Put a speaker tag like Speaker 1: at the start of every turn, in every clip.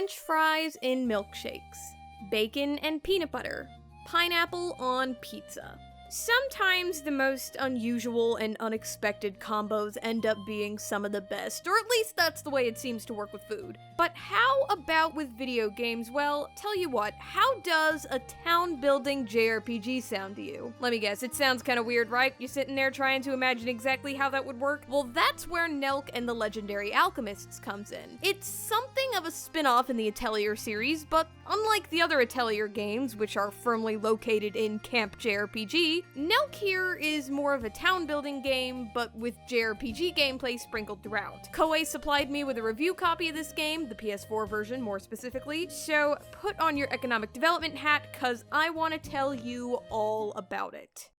Speaker 1: French fries in milkshakes, bacon and peanut butter, pineapple on pizza. Sometimes the most unusual and unexpected combos end up being some of the best, or at least that's the way it seems to work with food. But how about with video games? Well, tell you what, how does a town-building JRPG sound to you? Let me guess, it sounds kinda weird, right? You're sitting there trying to imagine exactly how that would work? Well, that's where Nelke and the legendary Alchemists comes in. It's something of a spin-off in the Atelier series, but unlike the other Atelier games, which are firmly located in Camp JRPG, Nelke here is more of a town-building game, but with JRPG gameplay sprinkled throughout. Koei supplied me with a review copy of this game, the PS4 version more specifically, so put on your economic development hat, cause I want to tell you all about it.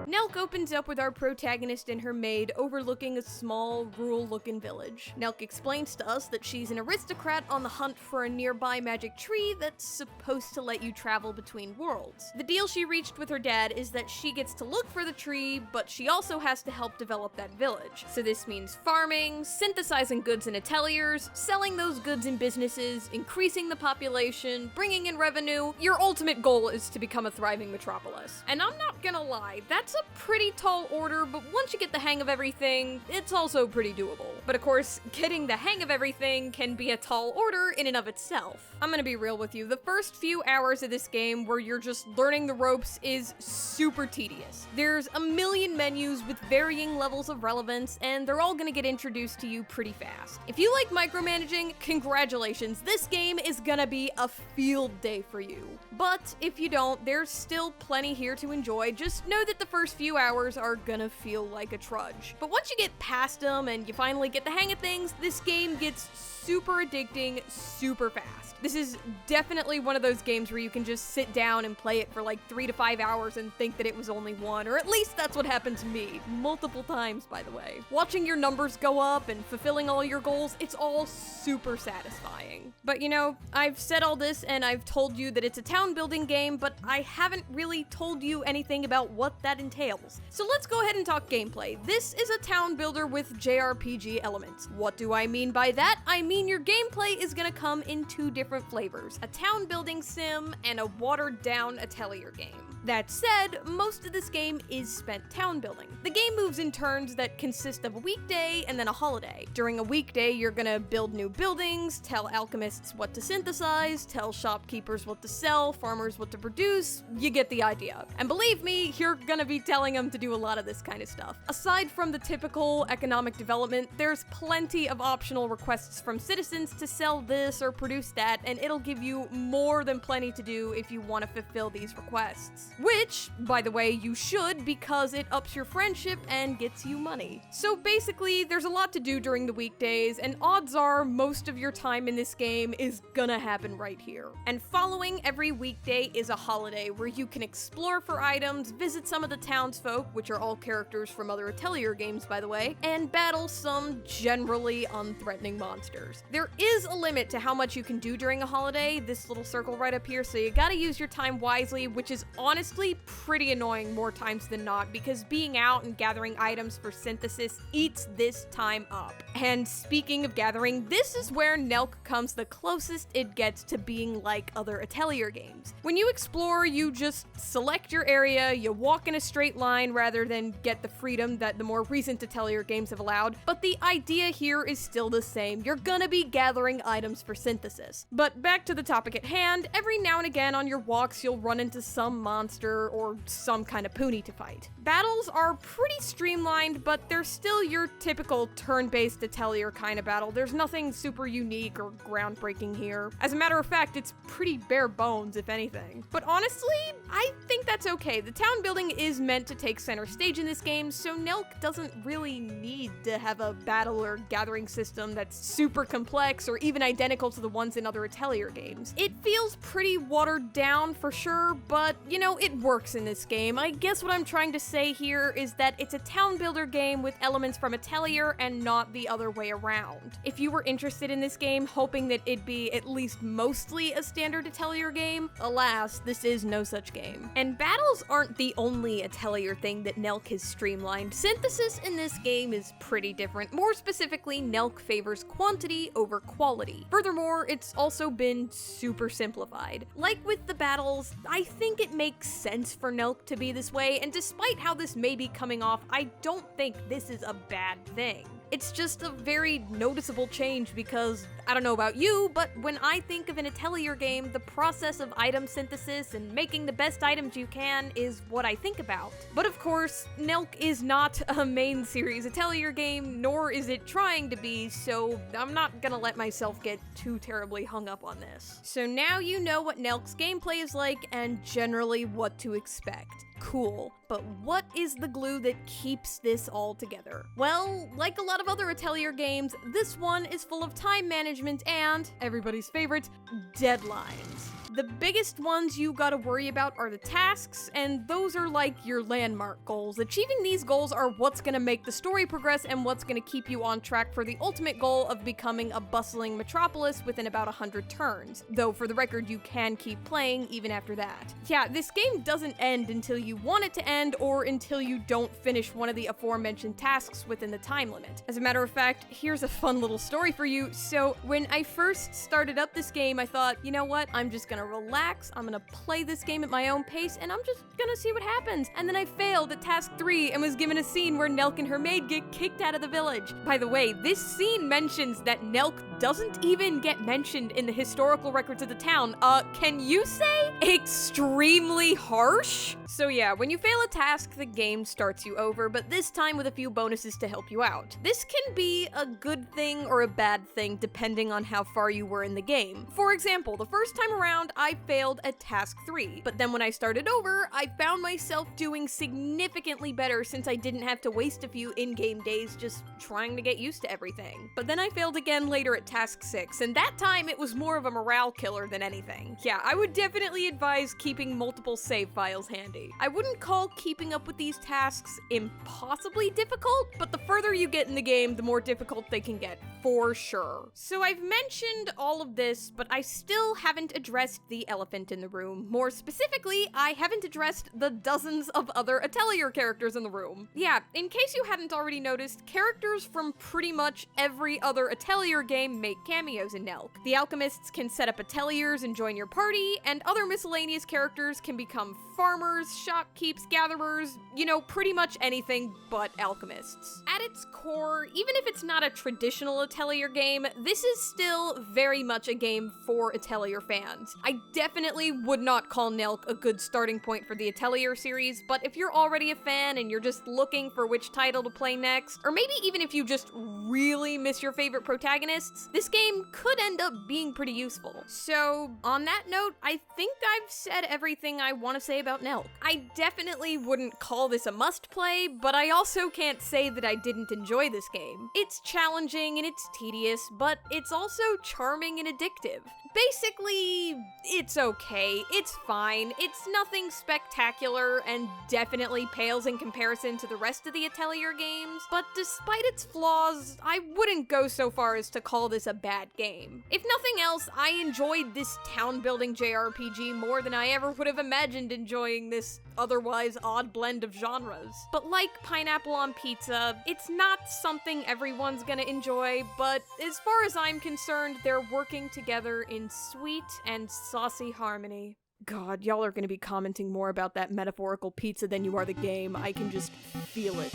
Speaker 1: Nelke opens up with our protagonist and her maid overlooking a small, rural-looking village. Nelke explains to us that she's an aristocrat on the hunt for a nearby magic tree that's supposed to let you travel between worlds. The deal she reached with her dad is that she gets to look for the tree, but she also has to help develop that village. So this means farming, synthesizing goods in ateliers, selling those goods in businesses, increasing the population, bringing in revenue. Your ultimate goal is to become a thriving metropolis. And I'm not gonna lie, that's a pretty tall order, but once you get the hang of everything, it's also pretty doable. But of course, getting the hang of everything can be a tall order in and of itself. I'm gonna be real with you, the first few hours of this game where you're just learning the ropes is super tedious. There's a million menus with varying levels of relevance, and they're all gonna get introduced to you pretty fast. If you like micromanaging, congratulations, this game is gonna be a field day for you. But if you don't, there's still plenty here to enjoy. Just know that the first few hours are gonna feel like a trudge. But once you get past them and you finally get the hang of things, this game gets super addicting super fast. This is definitely one of those games where you can just sit down and play it for like 3 to 5 hours and think that it was only one, or at least that's what happened to me, multiple times by the way. Watching your numbers go up and fulfilling all your goals, it's all super satisfying. But you know, I've said all this and I've told you that it's a town building game, but I haven't really told you anything about what that entails. So let's go ahead and talk gameplay. This is a town builder with JRPG elements. What do I mean by that? I mean your gameplay is gonna come in two different flavors, a town building sim and a watered down atelier game. That said, most of this game is spent town building. The game moves in turns that consist of a weekday and then a holiday. During a weekday, you're gonna build new buildings, tell alchemists what to synthesize, tell shopkeepers what to sell, farmers what to produce, you get the idea. And believe me, you're gonna be telling them to do a lot of this kind of stuff. Aside from the typical economic development, there's plenty of optional requests from citizens to sell this or produce that, and it'll give you more than plenty to do if you want to fulfill these requests. Which, by the way, you should, because it ups your friendship and gets you money. So basically, there's a lot to do during the weekdays, and odds are most of your time in this game is gonna happen right here. And following every weekday is a holiday where you can explore for items, visit some of the townsfolk, which are all characters from other Atelier games by the way, and battle some generally unthreatening monsters. There is a limit to how much you can do during a holiday, this little circle right up here, so you gotta use your time wisely, which is honestly pretty annoying more times than not, because being out and gathering items for synthesis eats this time up. And speaking of gathering, this is where Nelke comes the closest it gets to being like other Atelier games. When you explore, you just select your area, you walk in a straight line rather than get the freedom that the more recent Atelier games have allowed, but the idea here is still the same. You're gonna be gathering items for synthesis. But back to the topic at hand, every now and again on your walks you'll run into some monster or some kind of poonie to fight. Battles are pretty streamlined, but they're still your typical turn-based Atelier kind of battle. There's nothing super unique or groundbreaking here. As a matter of fact, it's pretty bare bones, if anything. But honestly, I think that's okay. The town building is meant to take center stage in this game, so Nelke doesn't really need to have a battle or gathering system that's super complex or even identical to the ones in other Atelier games. It feels pretty watered down for sure, but you know, how it works in this game. I guess what I'm trying to say here is that it's a town builder game with elements from Atelier and not the other way around. If you were interested in this game, hoping that it'd be at least mostly a standard Atelier game, alas, this is no such game. And battles aren't the only Atelier thing that Nelke has streamlined. Synthesis in this game is pretty different. More specifically, Nelke favors quantity over quality. Furthermore, it's also been super simplified. Like with the battles, I think it makes sense for Nelke to be this way, and despite how this may be coming off, I don't think this is a bad thing. It's just a very noticeable change because, I don't know about you, but when I think of an Atelier game, the process of item synthesis and making the best items you can is what I think about. But of course, Nelke is not a main series Atelier game, nor is it trying to be, so I'm not gonna let myself get too terribly hung up on this. So now you know what Nelke's gameplay is like and generally what to expect. Cool, but what is the glue that keeps this all together? Well, like a lot of other Atelier games, this one is full of time management and, everybody's favorite, deadlines. The biggest ones you gotta worry about are the tasks, and those are like your landmark goals. Achieving these goals are what's gonna make the story progress and what's gonna keep you on track for the ultimate goal of becoming a bustling metropolis within about 100 turns. Though, for the record, you can keep playing even after that. Yeah, this game doesn't end until you want it to end or until you don't finish one of the aforementioned tasks within the time limit. As a matter of fact, here's a fun little story for you. So, when I first started up this game, I thought, you know what, I'm just gonna relax, I'm gonna play this game at my own pace, and I'm just gonna see what happens. And then I failed at task 3 and was given a scene where Nelke and her maid get kicked out of the village. By the way, this scene mentions that Nelke doesn't even get mentioned in the historical records of the town. Can you say extremely harsh? So yeah, when you fail a task, the game starts you over, but this time with a few bonuses to help you out. This can be a good thing or a bad thing depending on how far you were in the game. For example, the first time around, I failed at task 3, but then when I started over, I found myself doing significantly better since I didn't have to waste a few in-game days just trying to get used to everything. But then I failed again later at task 6, and that time it was more of a morale killer than anything. Yeah, I would definitely advise keeping multiple save files handy. I wouldn't call keeping up with these tasks impossibly difficult, but the further you get in the game, the more difficult they can get, for sure. So I've mentioned all of this, but I still haven't addressed the elephant in the room. More specifically, I haven't addressed the dozens of other Atelier characters in the room. Yeah, in case you hadn't already noticed, characters from pretty much every other Atelier game make cameos in Nelke. The Alchemists can set up Ateliers and join your party, and other miscellaneous characters can become farmers, shopkeepers, gatherers, you know, pretty much anything but alchemists. At its core, even if it's not a traditional Atelier game, this is still very much a game for Atelier fans. I definitely would not call Nelke a good starting point for the Atelier series, but if you're already a fan and you're just looking for which title to play next, or maybe even if you just really miss your favorite protagonists, this game could end up being pretty useful. So, on that note, I think I've said everything I want to say about Nelke. I definitely wouldn't call this a must-play, but I also can't say that I didn't enjoy this game. It's challenging and it's tedious, but it's also charming and addictive. Basically, it's okay, it's fine, it's nothing spectacular, and definitely pales in comparison to the rest of the Atelier games, but despite its flaws, I wouldn't go so far as to call this a bad game. If nothing else, I enjoyed this town-building JRPG more than I ever would have imagined enjoying this otherwise odd blend of genres. But like pineapple on pizza, it's not something everyone's gonna enjoy, but as far as I'm concerned, they're working together in sweet and saucy harmony. God, y'all are gonna be commenting more about that metaphorical pizza than you are the game. I can just feel it.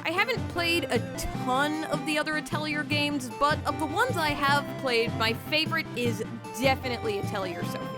Speaker 1: I haven't played a ton of the other Atelier games, but of the ones I have played, my favorite is definitely Atelier Sophie.